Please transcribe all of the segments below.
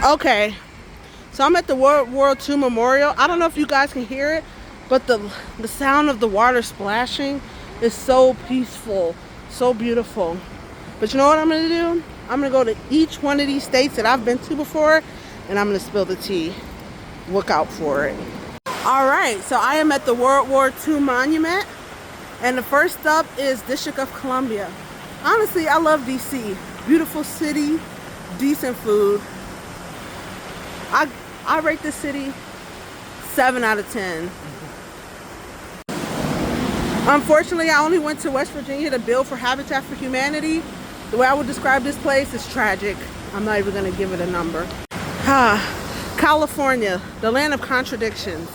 Okay, so I'm at the World War II Memorial. I don't know if you guys can hear it, but the sound of the water splashing is so peaceful, so beautiful. But you know what I'm gonna do? I'm gonna go to each one of these states that I've been to before, and I'm gonna spill the tea. Look out for it. All right, so I am at the World War II Monument, and the first stop is District of Columbia. Honestly, I love DC. Beautiful city, decent food. I rate this city 7 out of 10. Unfortunately, I only went to West Virginia to build for Habitat for Humanity. The way I would describe this place is tragic. I'm not even gonna give it a number. California, the land of contradictions.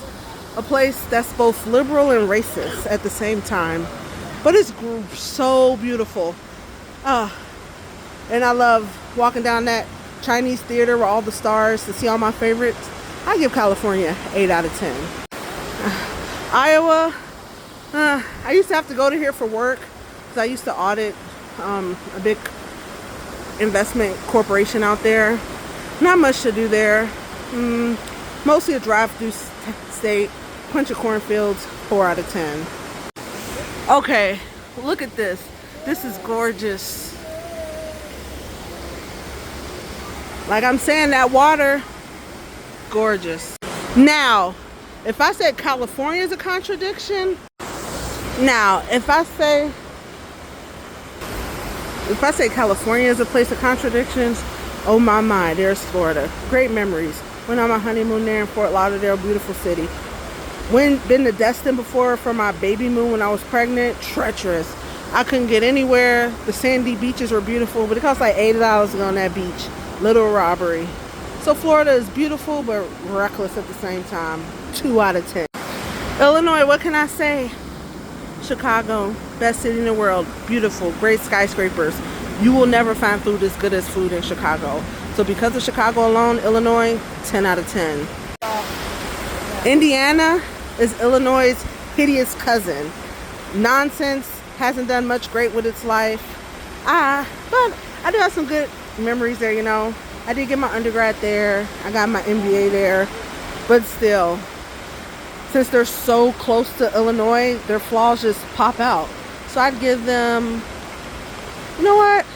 A place that's both liberal and racist at the same time. But it's so beautiful. And I love walking down that Chinese theater with all the stars to see all my favorites. I give California 8 out of 10. Iowa, I used to have to go to here for work because I used to audit a big investment corporation out there. Not much to do there. Mostly a drive-through state. Bunch of cornfields, 4 out of 10. Okay, look at this. This is gorgeous. Like I'm saying, that water, gorgeous. Now, if I said California is a contradiction, now if I say California is a place of contradictions, oh my, there's Florida. Great memories. Went on my honeymoon there in Fort Lauderdale, beautiful city. Been to Destin before for my baby moon when I was pregnant. Treacherous. I couldn't get anywhere. The sandy beaches were beautiful, but it cost like $80 to go on that beach. Little robbery. So Florida is beautiful but reckless at the same time. 2 out of 10. Illinois, what can I say? Chicago, best city in the world. Beautiful, great skyscrapers. You will never find food as good as food in Chicago. So because of Chicago alone, Illinois, 10 out of 10. Indiana is Illinois' hideous cousin. Nonsense, hasn't done much great with its life. But I do have some good memories there, you know. I did get my undergrad there. I got my MBA there. But still, since they're so close to Illinois, their flaws just pop out. So I'd give them, you know what?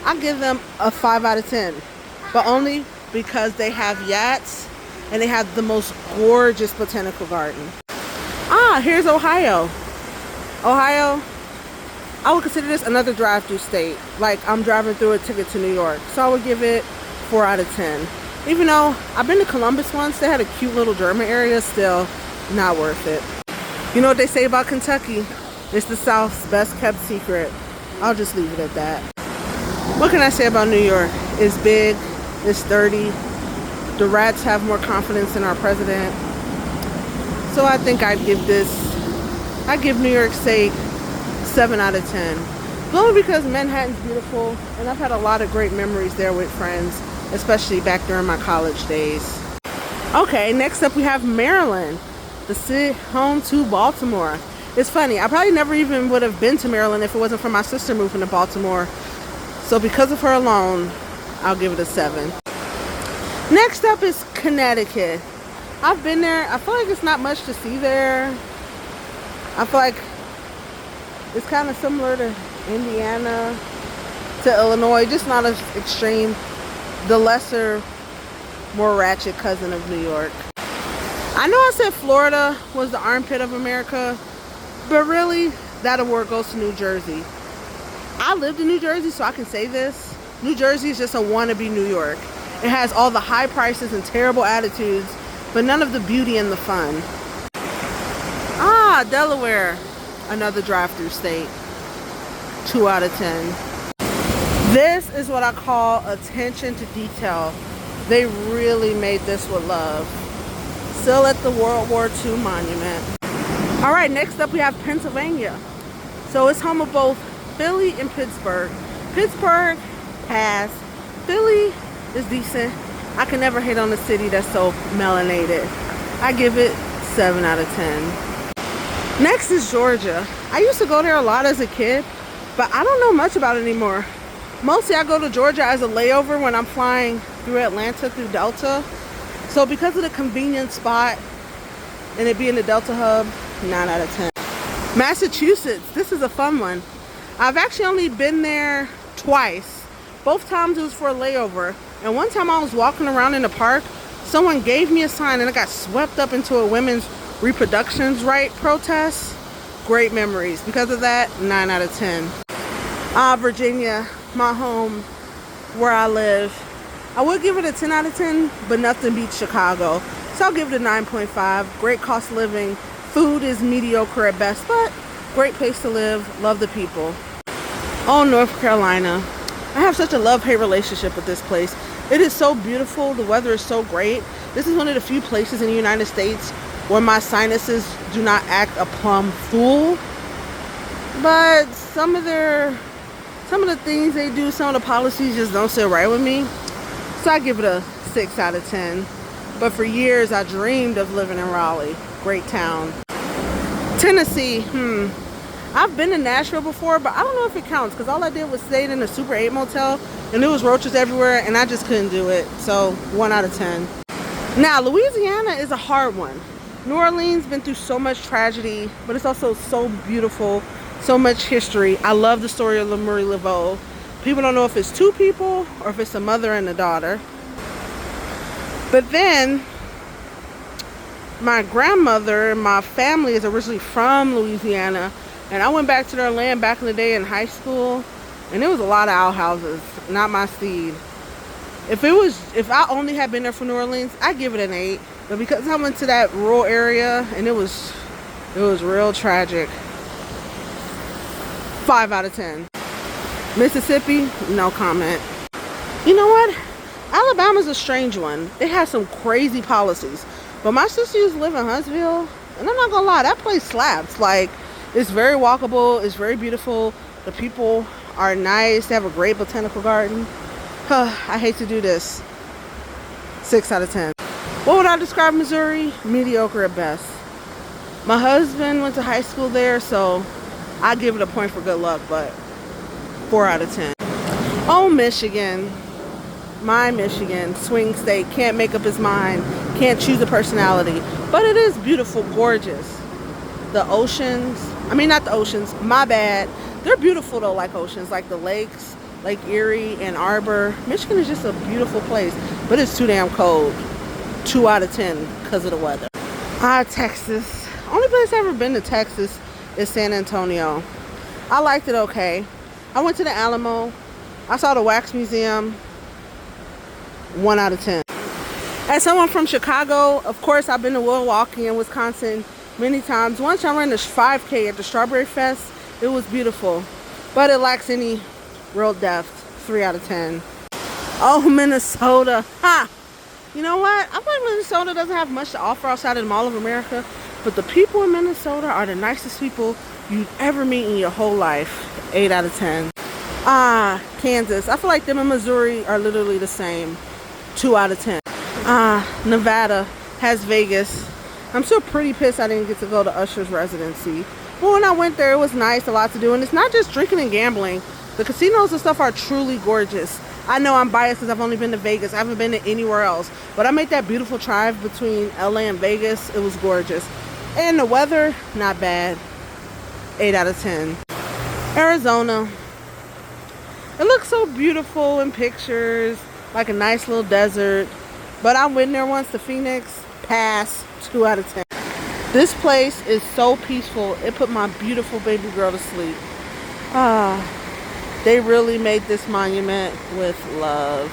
I'd give them a 5 out of 10. But only because they have yachts and they have the most gorgeous botanical garden. Here's Ohio. Ohio, I would consider this another drive-through state. Like I'm driving through a ticket to New York. So I would give it 4 out of 10. Even though I've been to Columbus once, they had a cute little German area, still not worth it. You know what they say about Kentucky? It's the South's best kept secret. I'll just leave it at that. What can I say about New York? It's big, it's dirty. The rats have more confidence in our president. So I think I'd give New York State 7 out of 10. But only because Manhattan's beautiful and I've had a lot of great memories there with friends, especially back during my college days. Okay, next up we have Maryland, the city home to Baltimore. It's funny, I probably never even would have been to Maryland if it wasn't for my sister moving to Baltimore. So because of her alone, I'll give it a 7. Next up is Connecticut. I've been there. I feel like it's not much to see there. I feel like it's kind of similar to Indiana, to Illinois, just not as extreme. The lesser, more ratchet cousin of New York. I know I said Florida was the armpit of America, but really, that award goes to New Jersey. I lived in New Jersey, so I can say this. New Jersey is just a wannabe New York. It has all the high prices and terrible attitudes, but none of the beauty and the fun. Delaware, another drive-through state. 2 out of 10. This is what I call attention to detail. They really made this with love. Still at the World War II Monument. All right, next up we have Pennsylvania. So it's home of both Philly and Pittsburgh. Pittsburgh has. Philly is decent. I can never hate on a city that's so melanated. I give it 7 out of 10. Next is Georgia. I used to go there a lot as a kid, but I don't know much about it anymore. Mostly I go to Georgia as a layover when I'm flying through Atlanta, through Delta. So because of the convenient spot and it being the Delta hub, 9 out of 10. Massachusetts, this is a fun one. I've actually only been there twice. Both times it was for a layover. And one time I was walking around in the park, someone gave me a sign and I got swept up into a women's reproductions right protest. Great memories. Because of that, 9 out of 10. Virginia, my home, where I live. I would give it a 10 out of 10, but nothing beats Chicago. So I'll give it a 9.5. Great cost of living. Food is mediocre at best, but great place to live. Love the people. Oh, North Carolina. I have such a love-hate relationship with this place. It is so beautiful. The weather is so great. This is one of the few places in the United States where my sinuses do not act a plumb fool. But some of the things they do, some of the policies just don't sit right with me. So I give it a 6 out of 10. But for years I dreamed of living in Raleigh. Great town. Tennessee, I've been to Nashville before, but I don't know if it counts because all I did was stay in a Super 8 motel and there was roaches everywhere and I just couldn't do it. So 1 out of 10. Now, Louisiana is a hard one. New Orleans been through so much tragedy, but it's also so beautiful, so much history. I love the story of Lemurie Laveau. People don't know if it's two people or if it's a mother and a daughter. But then, my grandmother and my family is originally from Louisiana, and I went back to their land back in the day in high school, and there was a lot of outhouses, not my seed. If I only had been there for New Orleans, I'd give it an 8. But because I went to that rural area and it was real tragic. 5 out of 10. Mississippi, no comment. You know what? Alabama's a strange one. It has some crazy policies. But my sister used to live in Huntsville, and I'm not gonna lie, that place slaps. Like, it's very walkable, it's very beautiful. The people are nice, they have a great botanical garden. I hate to do this. 6 out of 10. What would I describe Missouri? Mediocre at best. My husband went to high school there, so I give it a point for good luck, but 4 out of 10. Oh, Michigan. My Michigan, swing state, can't make up his mind, can't choose a personality, but it is beautiful, gorgeous. The oceans, I mean not the oceans, my bad. They're beautiful though, like oceans, like the lakes, Lake Erie, Ann Arbor. Michigan is just a beautiful place, but it's too damn cold. 2 out of 10 because of the weather. Texas. Only place I've ever been to Texas is San Antonio. I liked it okay. I went to the Alamo. I saw the Wax Museum. 1 out of 10. As someone from Chicago, of course, I've been to Milwaukee and Wisconsin many times. Once I ran the 5K at the Strawberry Fest. It was beautiful, but it lacks any real depth. 3 out of 10. Oh, Minnesota. Ha! You know what? I feel like Minnesota doesn't have much to offer outside of the Mall of America, but the people in Minnesota are the nicest people you'd ever meet in your whole life. 8 out of 10. Kansas. I feel like them and Missouri are literally the same. 2 out of 10. Nevada has Vegas. I'm still pretty pissed I didn't get to go to Usher's residency. But when I went there, it was nice, a lot to do. And it's not just drinking and gambling. The casinos and stuff are truly gorgeous. I know I'm biased because I've only been to Vegas. I haven't been to anywhere else. But I made that beautiful drive between LA and Vegas. It was gorgeous. And the weather, not bad. 8 out of 10. Arizona. It looks so beautiful in pictures. Like a nice little desert. But I went there once to Phoenix. Pass. 2 out of 10. This place is so peaceful. It put my beautiful baby girl to sleep. They really made this monument with love.